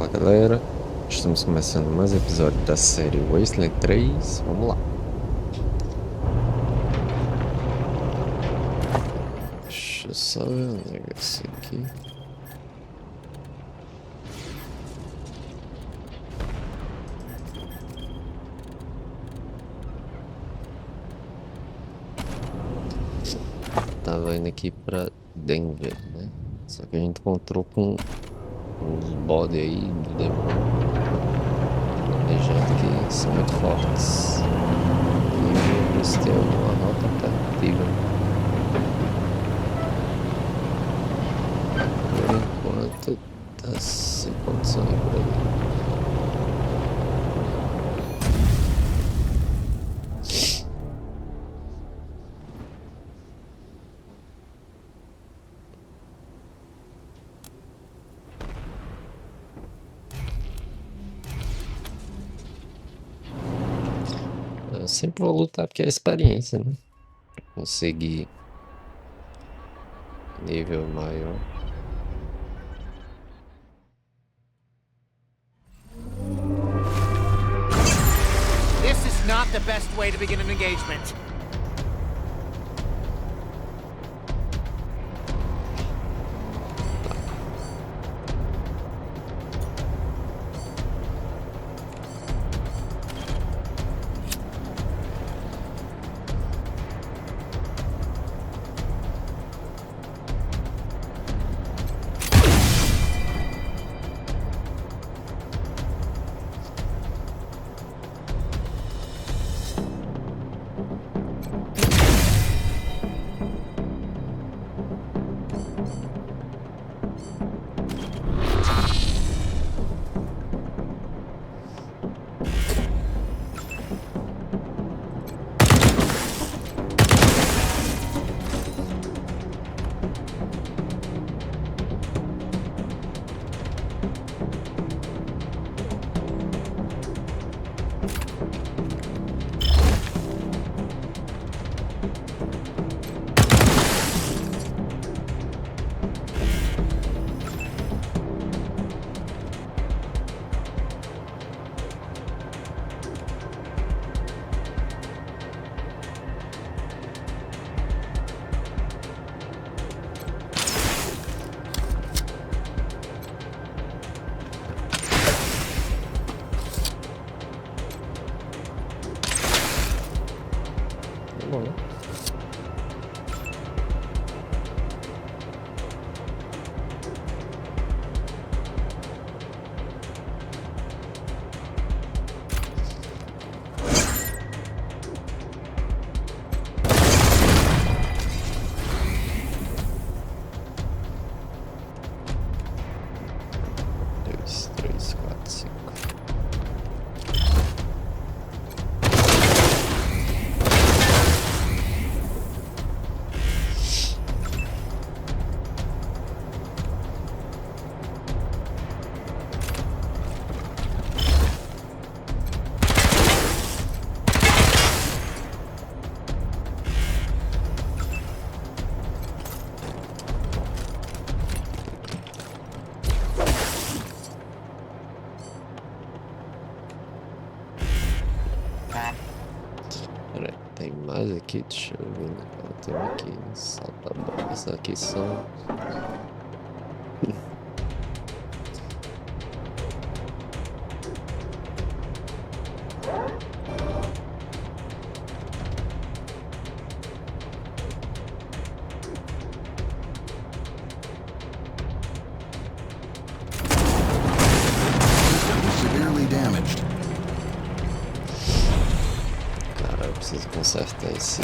Fala galera, estamos começando mais um episódio da série Wasteland 3. Vamos lá. Deixa eu só ver um negócio aqui. Tava indo aqui pra Denver, né? Só que a gente encontrou com uns bode aí do demônio planejando que são muito fortes. E eu vou ver se tem alguma rota alternativa. Por enquanto tá sem condição aí por ali. Eu sempre vou lutar porque é experiência, né? Conseguir nível maior. This is not the best way to begin an engagement. Bom. Dois, três, quatro, cinco. Peraí, tem mais aqui? Deixa eu ver. Tem aqui. Salta bolas. Aqui são. Severely damaged. Cara, eu preciso consertar esse.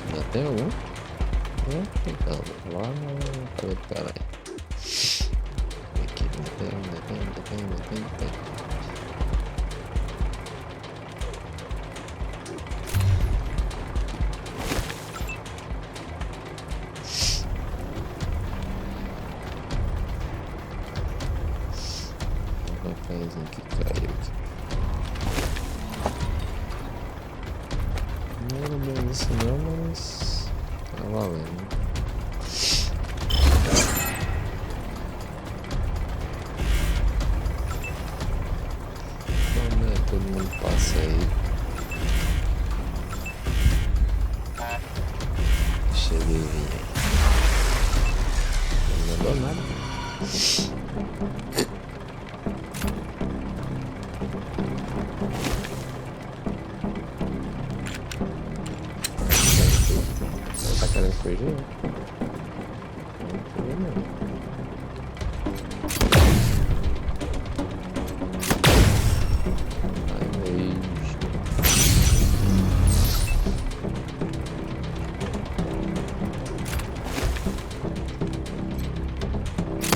Ainda tem algum? Não, lá no. Cadê o caralho? Aqui, não tem. Não era bem isso não, mas tá valendo. Vamos ver, todo mundo passa aí. Cheguei, vinha. Não mandou nada. Tá querendo fugir? Não fugir não.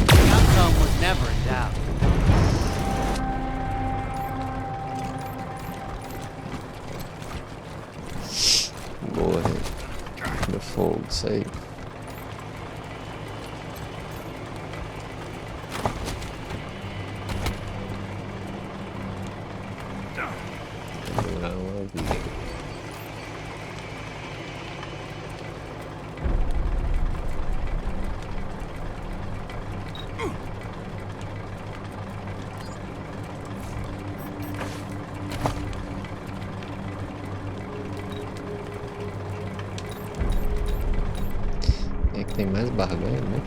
The outcome was never in doubt. Boa, do fogo, isso aí. Não, vida. É que tem mais barganha, né?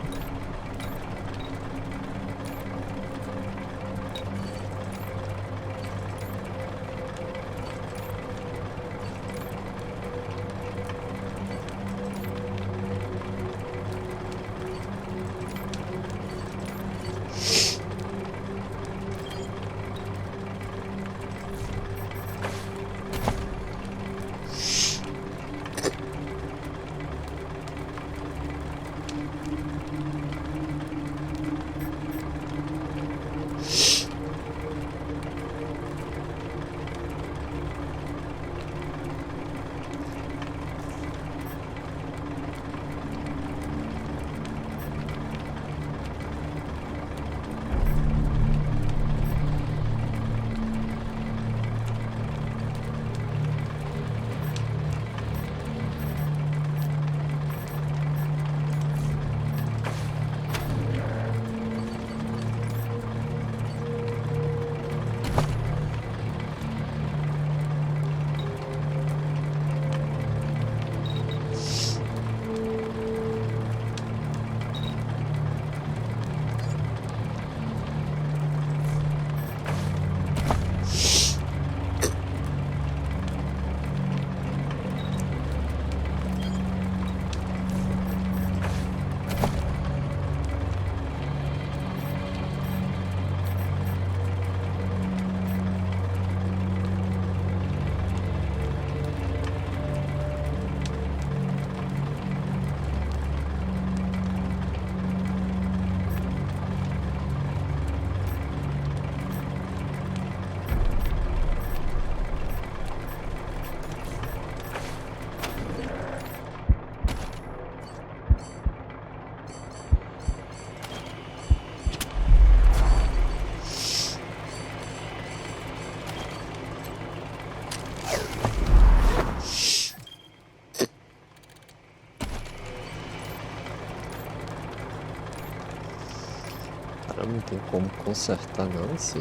Cara, não tem como consertar não esse.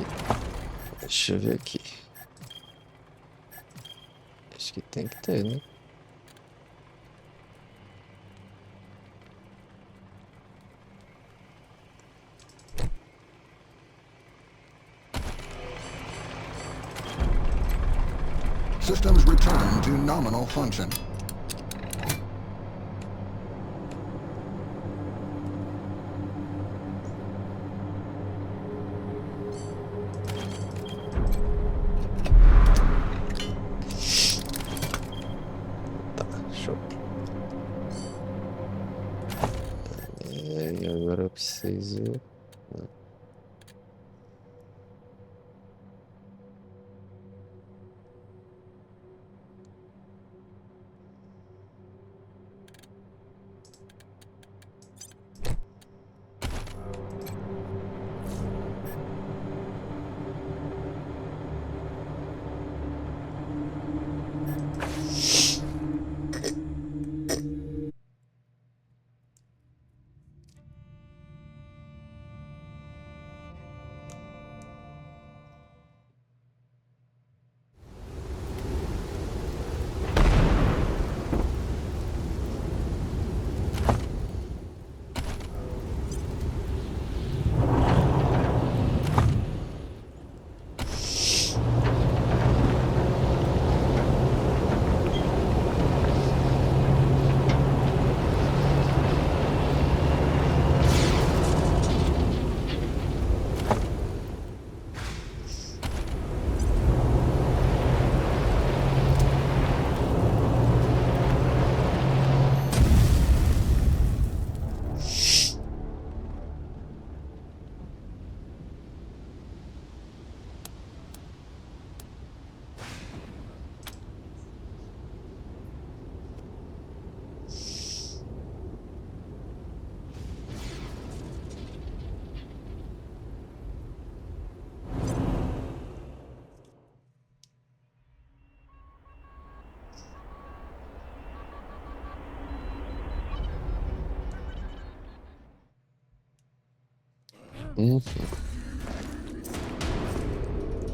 Deixa eu ver aqui. Acho que tem que ter, né? Systems return to nominal function. Tá, show. E agora eu preciso.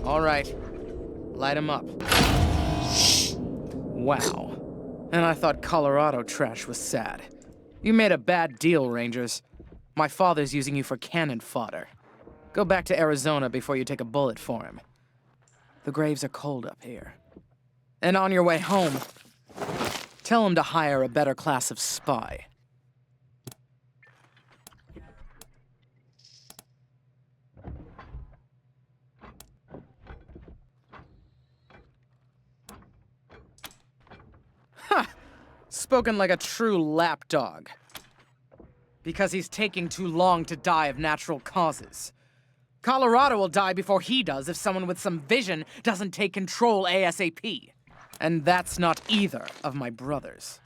All right. Light him up. Wow. And I thought Colorado trash was sad. You made a bad deal, Rangers. My father's using you for cannon fodder. Go back to Arizona before you take a bullet for him. The graves are cold up here. And on your way home, tell him to hire a better class of spy. Ha! Spoken like a true lapdog. Because he's taking too long to die of natural causes. Colorado will die before he does if someone with some vision doesn't take control ASAP. And that's not either of my brothers.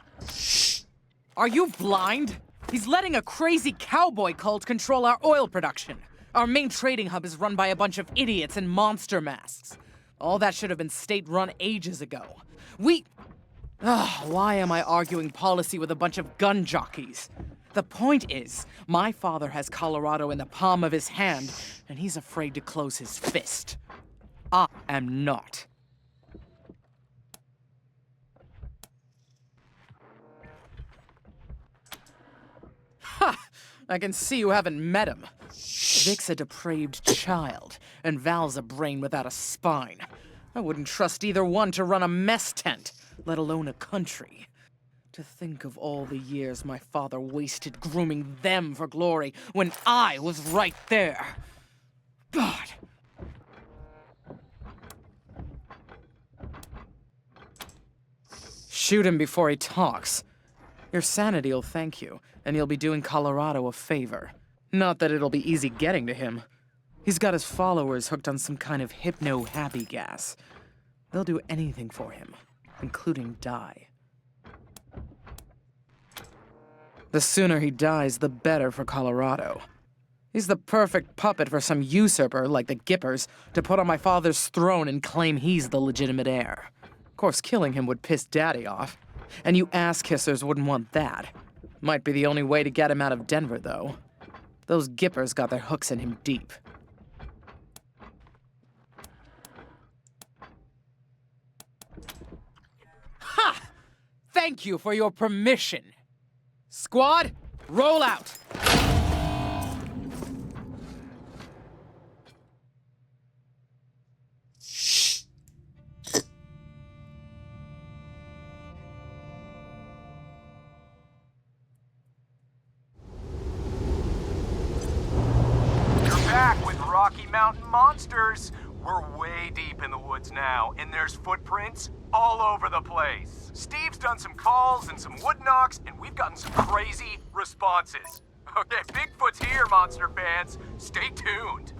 Are you blind? He's letting a crazy cowboy cult control our oil production. Our main trading hub is run by a bunch of idiots in monster masks. All that should have been state-run ages ago. Why am I arguing policy with a bunch of gun jockeys? The point is, my father has Colorado in the palm of his hand, and he's afraid to close his fist. I am not. Ha! I can see you haven't met him. Vic's a depraved child, and Val's a brain without a spine. I wouldn't trust either one to run a mess tent, let alone a country. To think of all the years my father wasted grooming them for glory when I was right there. God. Shoot him before he talks. Your sanity'll thank you, and you'll be doing Colorado a favor. Not that it'll be easy getting to him. He's got his followers hooked on some kind of hypno-happy gas. They'll do anything for him, including die. The sooner he dies, the better for Colorado. He's the perfect puppet for some usurper like the Gippers to put on my father's throne and claim he's the legitimate heir. Of course, killing him would piss Daddy off. And you ass-kissers wouldn't want that. Might be the only way to get him out of Denver, though. Those Gippers got their hooks in him deep. Ha! Thank you for your permission. Squad, roll out! You're back with Rocky Mountain Monsters. We're way deep in the woods now, and there's footprints all over the place. Steve's done some calls and some wood knocks, and we've gotten some crazy responses. Okay, Bigfoot's here, monster fans. Stay tuned.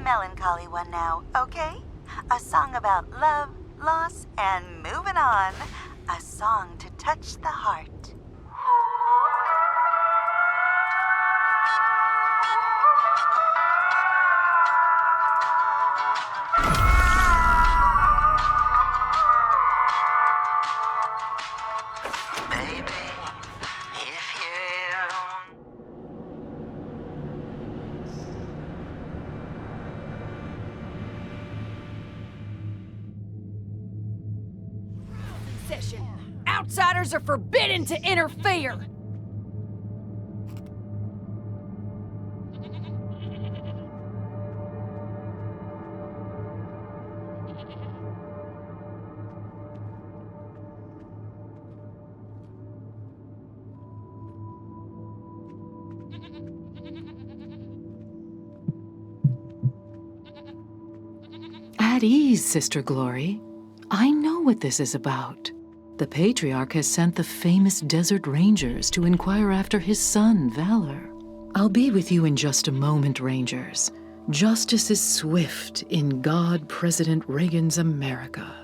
Melancholy one now, okay? A song about love, loss, and moving on. A song to touch the heart. Baby, if you session. Outsiders are forbidden to interfere. At ease, Sister Glory. I know know what this is about. The Patriarch has sent the famous Desert Rangers to inquire after his son, Valor. I'll be with you in just a moment, Rangers. Justice is swift in God President Reagan's America.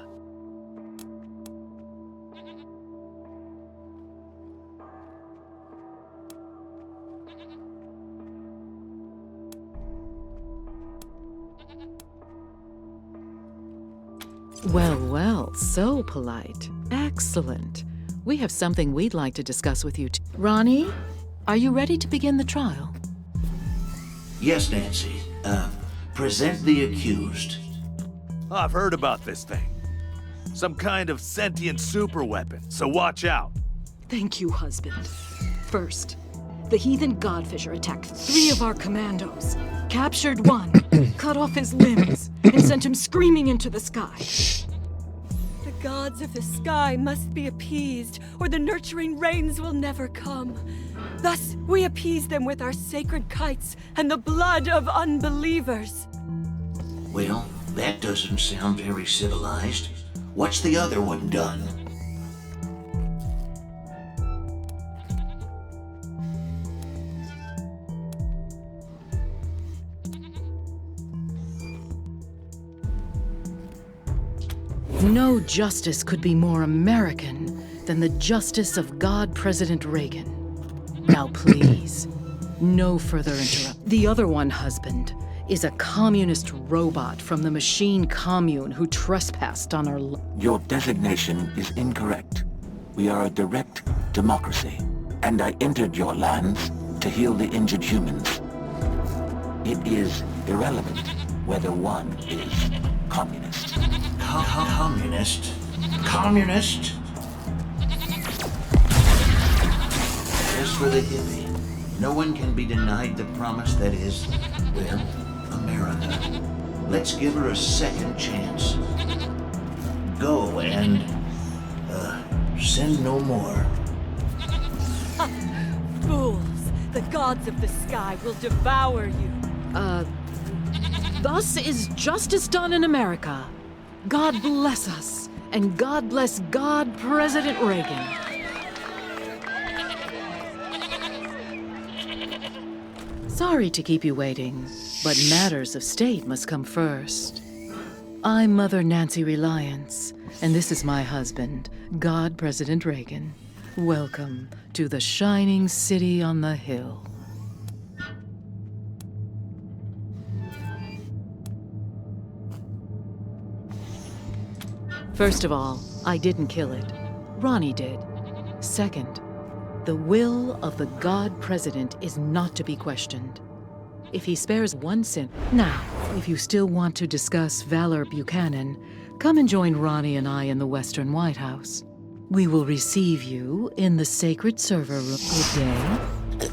Well, well, so polite. Excellent. We have something we'd like to discuss with you. Ronnie, are you ready to begin the trial? Yes, Nancy. Present the accused. I've heard about this thing. Some kind of sentient superweapon, so watch out. Thank you, husband. First, the heathen Godfisher attacked 3 of our commandos, captured 1, cut off his limbs, and sent him screaming into the sky. The gods of the sky must be appeased, or the nurturing rains will never come. Thus, we appease them with our sacred kites and the blood of unbelievers. Well, that doesn't sound very civilized. What's the other one done? No justice could be more American than the justice of God President Reagan. Now please, no further interrupt. The other one, husband, is a communist robot from the machine commune who trespassed on our Your designation is incorrect. We are a direct democracy, and I entered your lands to heal the injured humans. It is irrelevant whether one is communist. Communist? Communist? As for the hippie, no one can be denied the promise that is, well, America. Let's give her a second chance. Go and, send no more. Fools! The gods of the sky will devour you. Thus is justice done in America. God bless us, and God bless God President Reagan. Sorry to keep you waiting, but matters of state must come first. I'm Mother Nancy Reliance, and this is my husband, God President Reagan. Welcome to the shining city on the hill. First of all, I didn't kill it. Ronnie did. Second, the will of the God President is not to be questioned. If he spares one sin... Now, if you still want to discuss Valor Buchanan, come and join Ronnie and I in the Western White House. We will receive you in the sacred server room. Good day.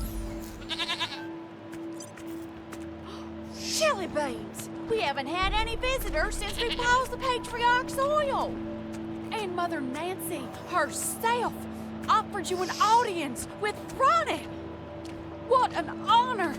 Chili beans! We haven't had any visitors since we paused the Patriarch's oil. And Mother Nancy herself offered you an audience with Ronnie. What an honor!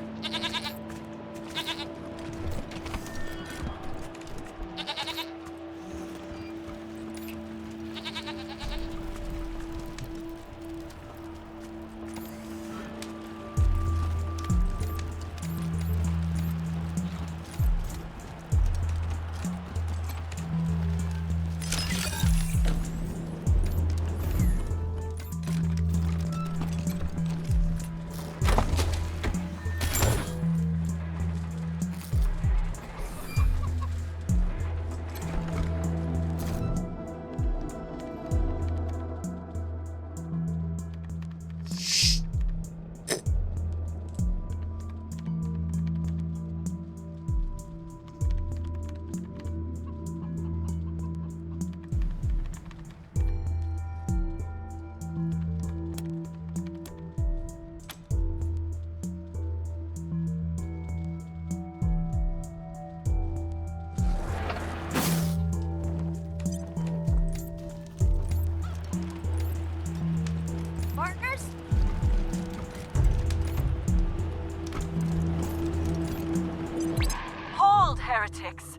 Heretics,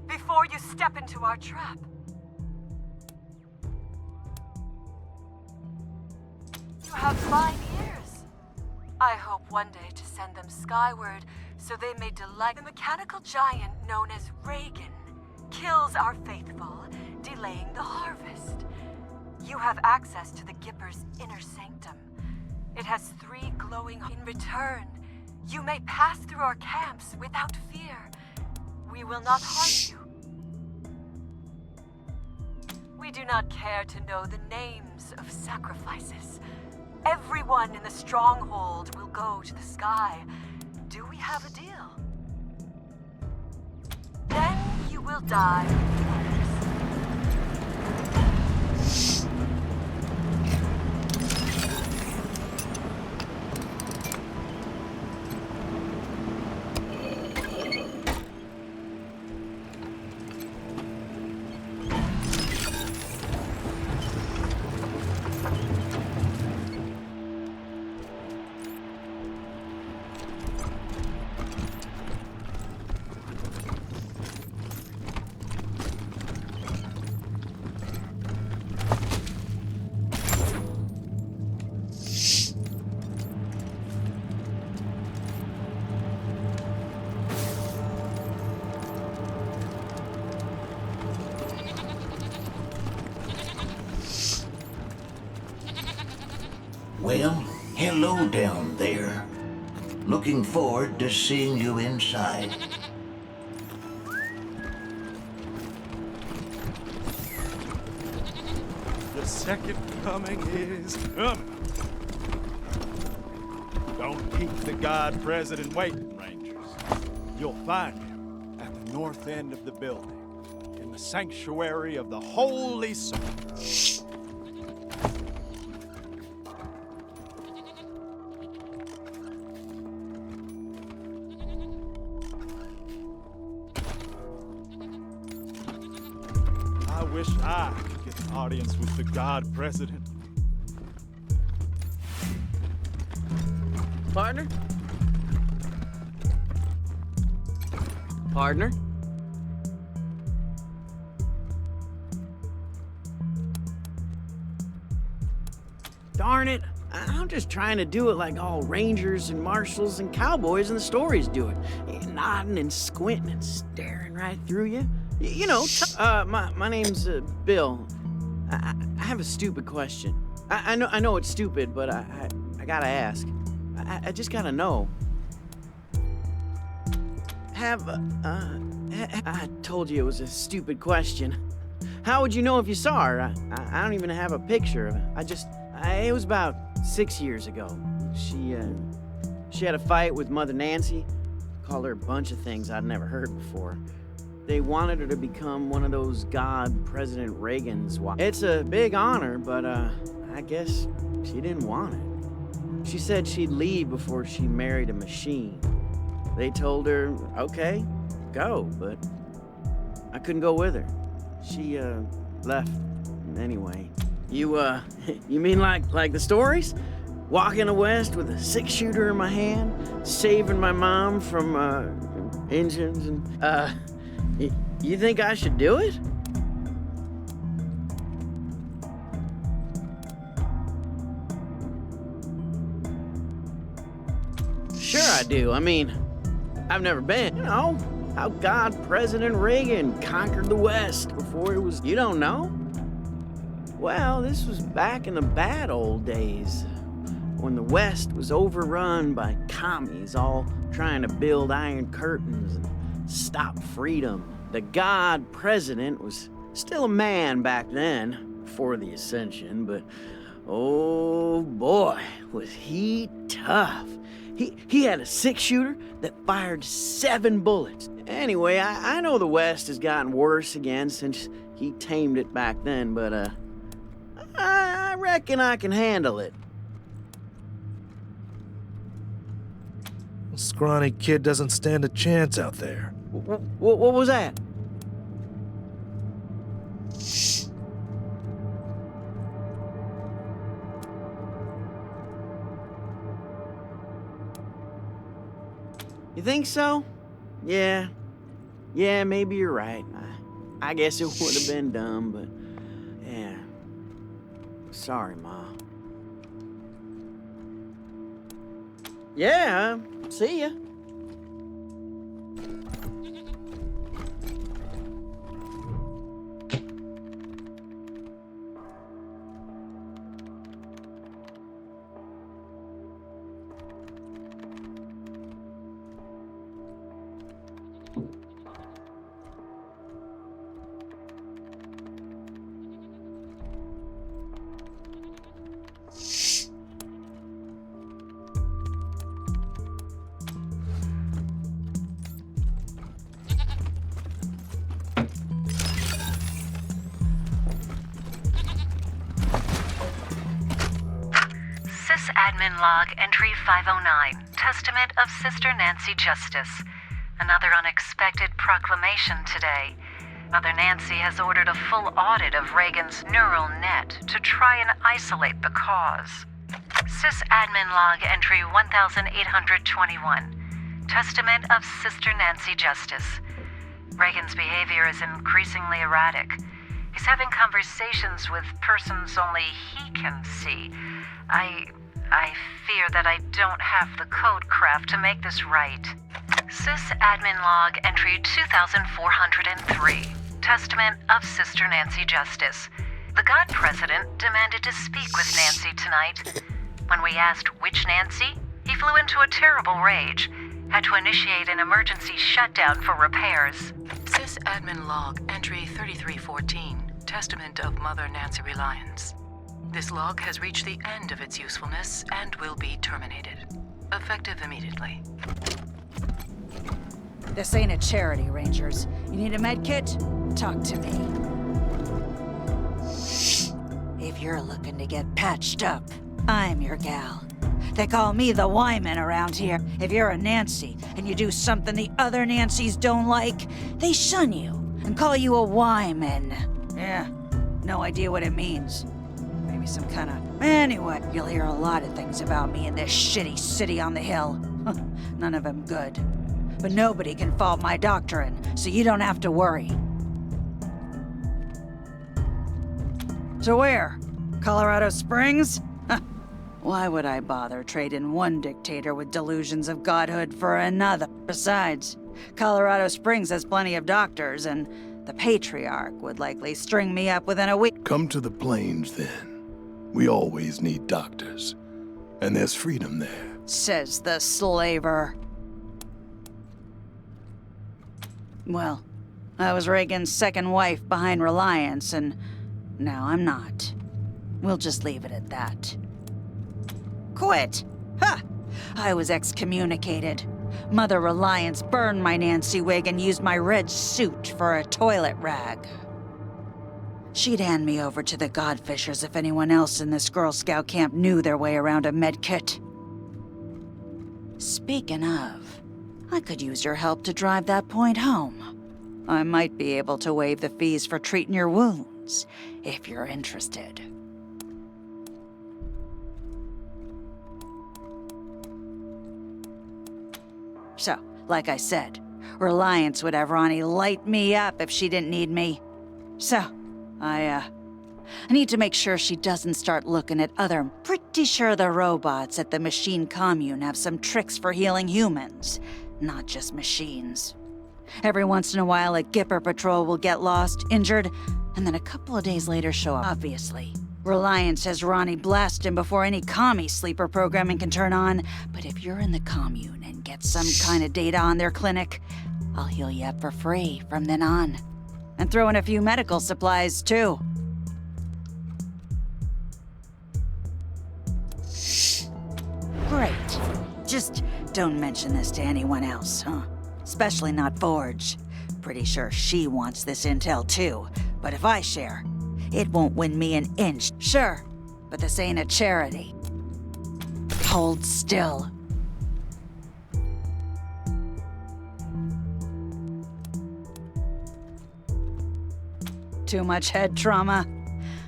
before you step into our trap. have fine ears. I hope one day to send them skyward so they may delight. The mechanical giant known as Reagan kills our faithful, delaying the harvest. You have access to the Gipper's inner sanctum. It has 3 glowing. In return, you may pass through our camps without fear. We will not harm you. We do not care to know the names of sacrifices. Everyone in the stronghold will go to the sky. Do we have a deal? Then you will die with others. Well, hello down there. Looking forward to seeing you inside. The second coming is coming. Don't keep the God President waiting, Rangers. You'll find him at the north end of the building, in the sanctuary of the Holy Soul. I wish I could get an audience with the God President. Partner? Partner? Darn it, I'm just trying to do it like all rangers and marshals and cowboys in the stories do it. Nodding and squinting and staring right through you. You know, my name's Bill. I have a stupid question. I know it's stupid, but I gotta ask. I just gotta know. I told you it was a stupid question. How would you know if you saw her? I don't even have a picture of it. It was about 6 years ago. She had a fight with Mother Nancy. Called her a bunch of things I'd never heard before. They wanted her to become one of those God President Reagan's wives. It's a big honor, but I guess she didn't want it. She said she'd leave before she married a machine. They told her, okay, go, but I couldn't go with her. She left anyway. You mean like the stories? Walking the West with a 6-shooter in my hand, saving my mom from engines and you think I should do it? Sure I do. I mean, I've never been. You know, how God President Reagan conquered the West before it was... You don't know? Well, this was back in the bad old days, when the West was overrun by commies all trying to build iron curtains and stop freedom. The God President was still a man back then, before the Ascension, but oh boy, was he tough. He had a 6-shooter that fired 7 bullets. Anyway, I know the West has gotten worse again since he tamed it back then, but I reckon I can handle it. Scrawny kid doesn't stand a chance out there. What was that? You think so? Yeah, maybe you're right. I guess it would have been dumb, but yeah. Sorry, Ma. Yeah, see ya. Admin log entry 509, Testament of Sister Nancy Justice. Another unexpected proclamation today. Mother Nancy has ordered a full audit of Reagan's neural net to try and isolate the cause. Admin log entry 1821, Testament of Sister Nancy Justice. Reagan's behavior is increasingly erratic. He's having conversations with persons only he can see. I fear that I don't have the code craft to make this right. Admin log entry 2403, Testament of Sister Nancy Justice. The God President demanded to speak with Nancy tonight. When we asked which Nancy, he flew into a terrible rage. Had to initiate an emergency shutdown for repairs. Admin log entry 3314, Testament of Mother Nancy Reliance. This log has reached the end of its usefulness and will be terminated. Effective immediately. This ain't a charity, Rangers. You need a med kit? Talk to me. If you're looking to get patched up, I'm your gal. They call me the Wyman around here. If you're a Nancy and you do something the other Nancys don't like, they shun you and call you a Wyman. Yeah, no idea what it means. Maybe some kind of... Anyway, you'll hear a lot of things about me in this shitty city on the hill. None of them good. But nobody can fault my doctrine, so you don't have to worry. So where? Colorado Springs? Why would I bother trading one dictator with delusions of godhood for another? Besides, Colorado Springs has plenty of doctors, and the Patriarch would likely string me up within a week. Come to the plains, then. We always need doctors. And there's freedom there. Says the slaver. Well, I was Reagan's second wife behind Reliance, and now I'm not. We'll just leave it at that. Quit! Ha! I was excommunicated. Mother Reliance burned my Nancy wig and used my red suit for a toilet rag. She'd hand me over to the Godfishers if anyone else in this Girl Scout camp knew their way around a medkit. Speaking of, I could use your help to drive that point home. I might be able to waive the fees for treating your wounds, if you're interested. So, like I said, Reliance would have Ronnie light me up if she didn't need me. So, I need to make sure she doesn't start looking at other... I'm pretty sure the robots at the machine commune have some tricks for healing humans, not just machines. Every once in a while, a Gipper patrol will get lost, injured, and then a couple of days later show up. Obviously, Reliance has Ronnie blast him before any commie sleeper programming can turn on, but if you're in the commune and get some kind of data on their clinic, I'll heal you up for free from then on. And throw in a few medical supplies, too. Great. Just don't mention this to anyone else, huh? Especially not Forge. Pretty sure she wants this intel, too. But if I share, it won't win me an inch. Sure, but this ain't a charity. Hold still. Too much head trauma?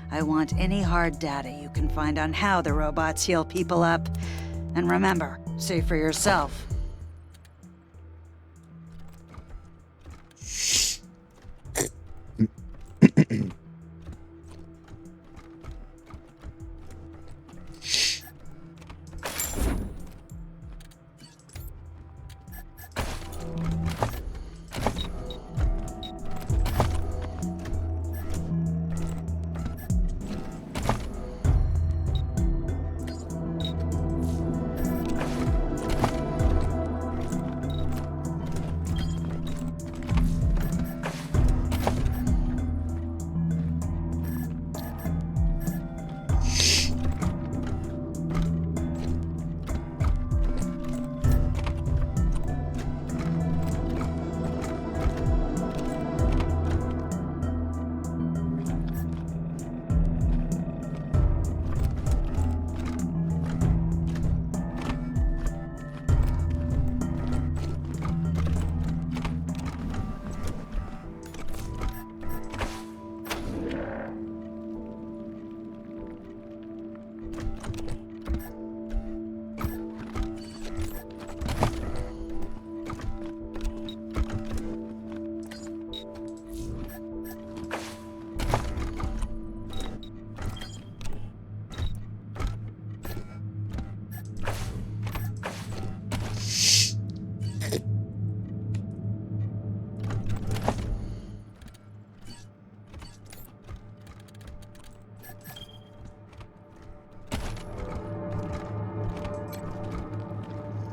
I want any hard data you can find on how the robots heal people up. And remember, see for yourself.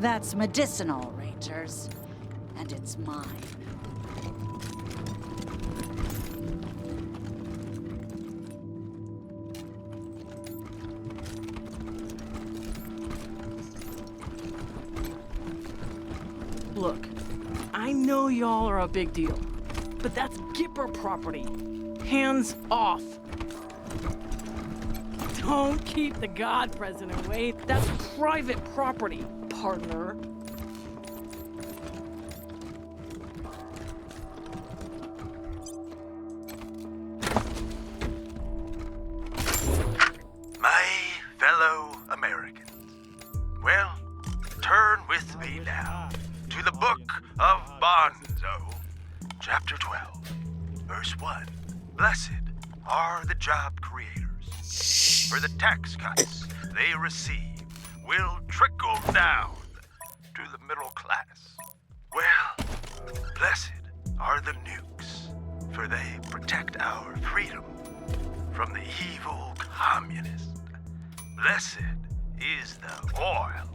That's medicinal, Rangers. And it's mine. Look, I know y'all are a big deal, but that's Gipper property. Hands off. Don't keep the God President away. That's private property, partner. My fellow Americans, well, turn with me now to the book of Bonzo, chapter 12, verse 1. Blessed are the job creators, for the tax cuts they receive will trickle down to the middle class. Well, blessed are the nukes, for they protect our freedom from the evil communist. Blessed is the oil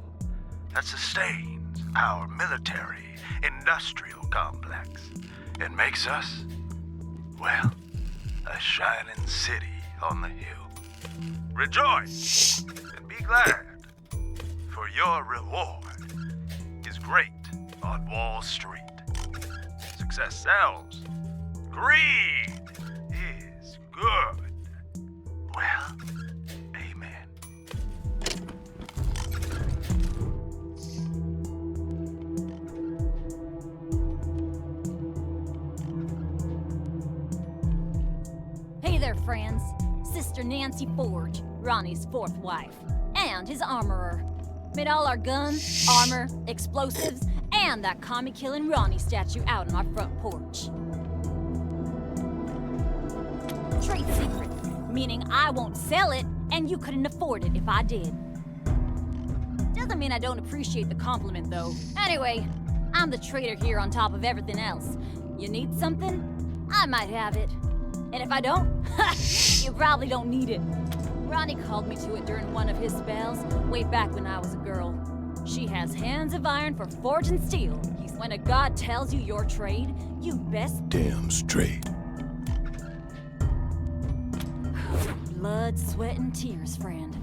that sustains our military-industrial complex and makes us, well, a shining city on the hill. Rejoice and be glad, for your reward is great on Wall Street. Success sells. Greed is good. Well, amen. Hey there, friends. Sister Nancy Forge, Ronnie's fourth wife, and his armorer. Made all our guns, armor, explosives, and that commie-killing Ronnie statue out on our front porch. Trade secret, meaning I won't sell it, and you couldn't afford it if I did. Doesn't mean I don't appreciate the compliment, though. Anyway, I'm the trader here on top of everything else. You need something? I might have it. And if I don't, you probably don't need it. Ronnie called me to it during one of his spells, way back when I was a girl. She has hands of iron for forging steel. When a god tells you your trade, you best... Damn straight. Blood, sweat, and tears, friend.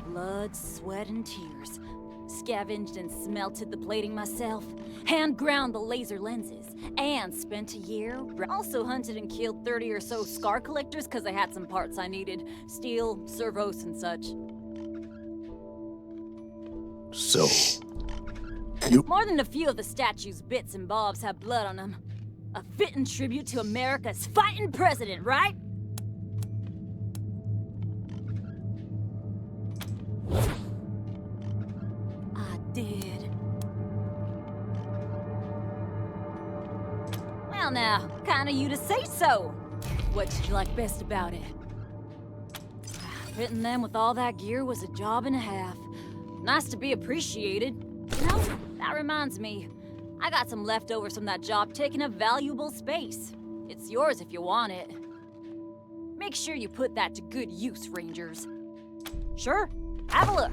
Blood, sweat, and tears. Scavenged and smelted the plating myself. Hand ground the laser lenses. And spent a year. Also hunted and killed 30 or so scar collectors because I had some parts I needed. Steel, servos, and such. So, More than a few of the statue's bits and bobs have blood on them. A fitting tribute to America's fighting president, right? I did. Well now, kinda you to say so. What did you like best about it? Fitting them with all that gear was a job and a half. Nice to be appreciated. You know, that reminds me. I got some leftovers from that job taking up valuable space. It's yours if you want it. Make sure you put that to good use, Rangers. Sure, have a look.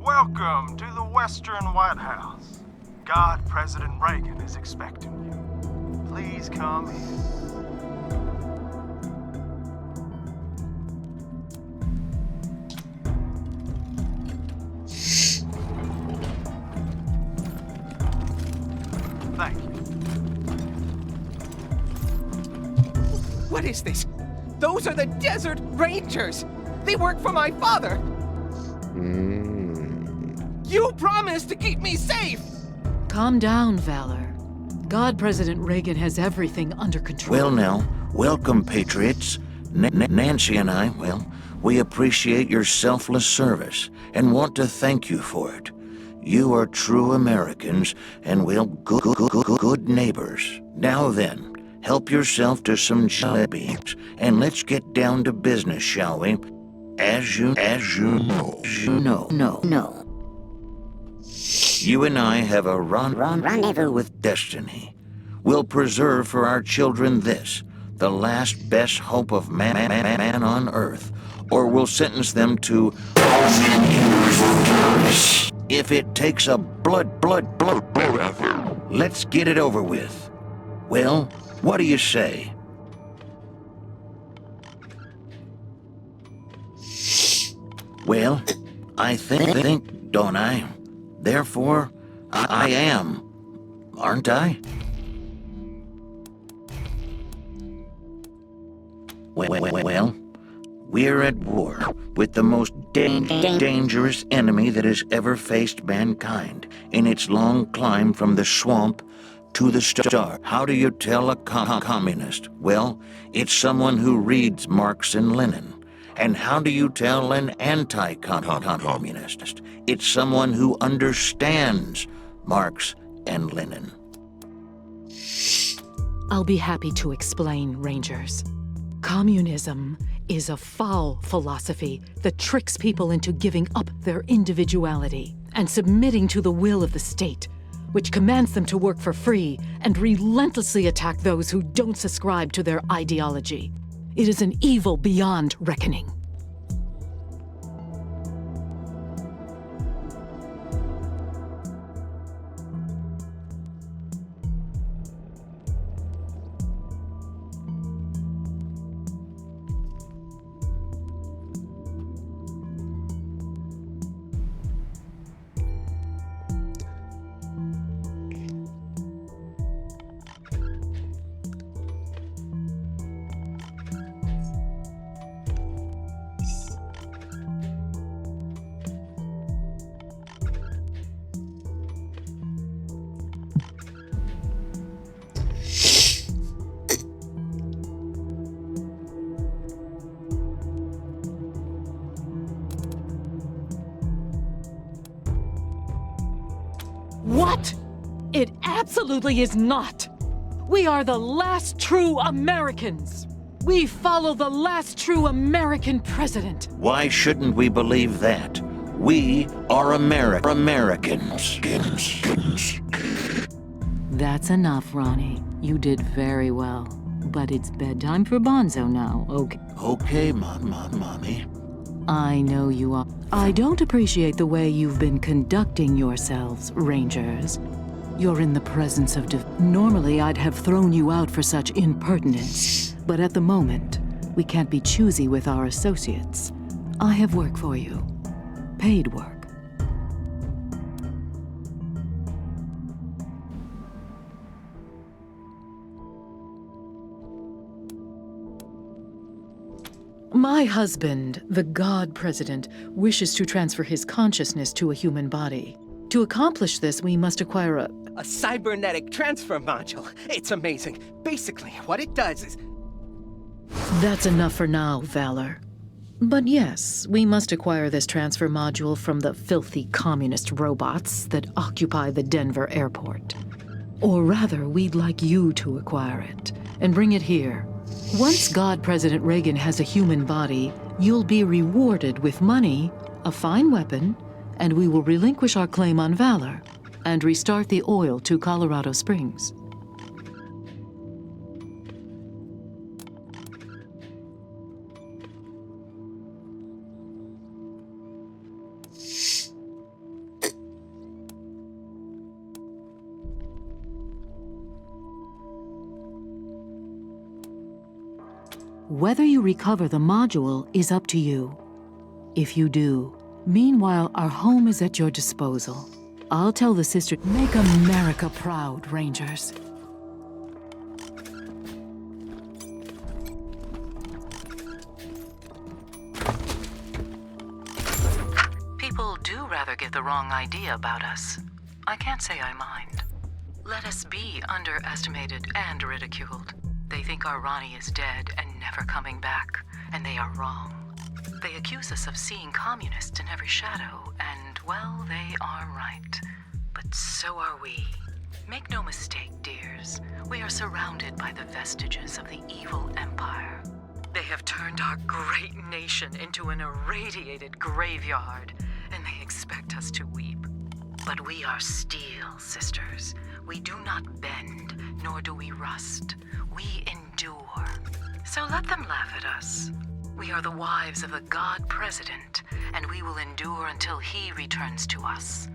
Welcome to the Western White House. God President Reagan is expecting you. Please come in. Thank you. What is this? Those are the Desert Rangers! They work for my father! You promised to keep me safe! Calm down, Valor. God President Reagan has everything under control. Well now, welcome, Patriots. Nancy and I, well, we appreciate your selfless service and want to thank you for it. You are true Americans and, well, good neighbors. Now then, help yourself to some jelly beans and let's get down to business, shall we? As you know. You and I have a rendezvous with destiny. We'll preserve for our children this, the last best hope of man on earth, or we'll sentence them to if it takes a blood. Let's get it over with. Well, what do you say? Well, I think, don't I? Therefore, I am, aren't I? Well, we're at war with the most dangerous enemy that has ever faced mankind in its long climb from the swamp to the star. How do you tell a communist? Well, it's someone who reads Marx and Lenin. And how do you tell an anti-communist? It's someone who understands Marx and Lenin. I'll be happy to explain, Rangers. Communism is a foul philosophy that tricks people into giving up their individuality and submitting to the will of the state, which commands them to work for free and relentlessly attack those who don't subscribe to their ideology. It is an evil beyond reckoning. What? It absolutely is not. We are the last true Americans. We follow the last true American president. Why shouldn't we believe that? We are Americans. That's enough, Ronnie. You did very well. But it's bedtime for Bonzo now, okay? Okay, Mommy. I know you are. I don't appreciate the way you've been conducting yourselves, Rangers. You're in the presence of Normally, I'd have thrown you out for such impertinence. But at the moment, we can't be choosy with our associates. I have work for you. Paid work. My husband, the God President, wishes to transfer his consciousness to a human body. To accomplish this, we must acquire A cybernetic transfer module. It's amazing. Basically, what it does is... That's enough for now, Valor. But yes, we must acquire this transfer module from the filthy communist robots that occupy the Denver airport. Or rather, we'd like you to acquire it and bring it here. Once God President Reagan has a human body, you'll be rewarded with money, a fine weapon, and we will relinquish our claim on Valor and restart the oil to Colorado Springs. Whether you recover the module is up to you. If you do, meanwhile, our home is at your disposal. I'll tell the sister, make America proud, Rangers. People do rather get the wrong idea about us. I can't say I mind. Let us be underestimated and ridiculed. They think our Ronnie is dead and never coming back, and they are wrong. They accuse us of seeing communists in every shadow, and, well, they are right. But so are we. Make no mistake, dears. We are surrounded by the vestiges of the evil empire. They have turned our great nation into an irradiated graveyard, and they expect us to weep. But we are steel, sisters. We do not bend, nor do we rust. We endure. So let them laugh at us. We are the wives of the God President, and we will endure until he returns to us.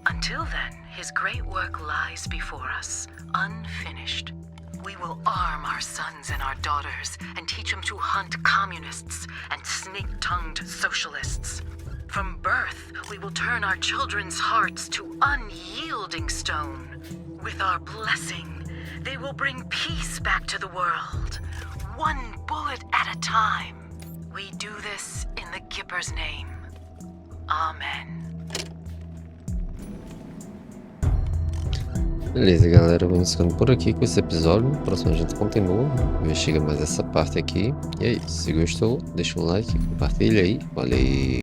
Until then, his great work lies before us, unfinished. We will arm our sons and our daughters and teach them to hunt communists and snake-tongued socialists. From birth, we will turn our children's hearts to unyielding stone. With our blessing, they will bring peace back to the world, one bullet at a time. We do this in the Kipper's name. Amen. Beleza, galera, vamos ficando por aqui com esse episódio. No próximo a gente continua, investiga mais essa parte aqui. E é isso, se gostou, deixa um like, compartilha aí. Valeu!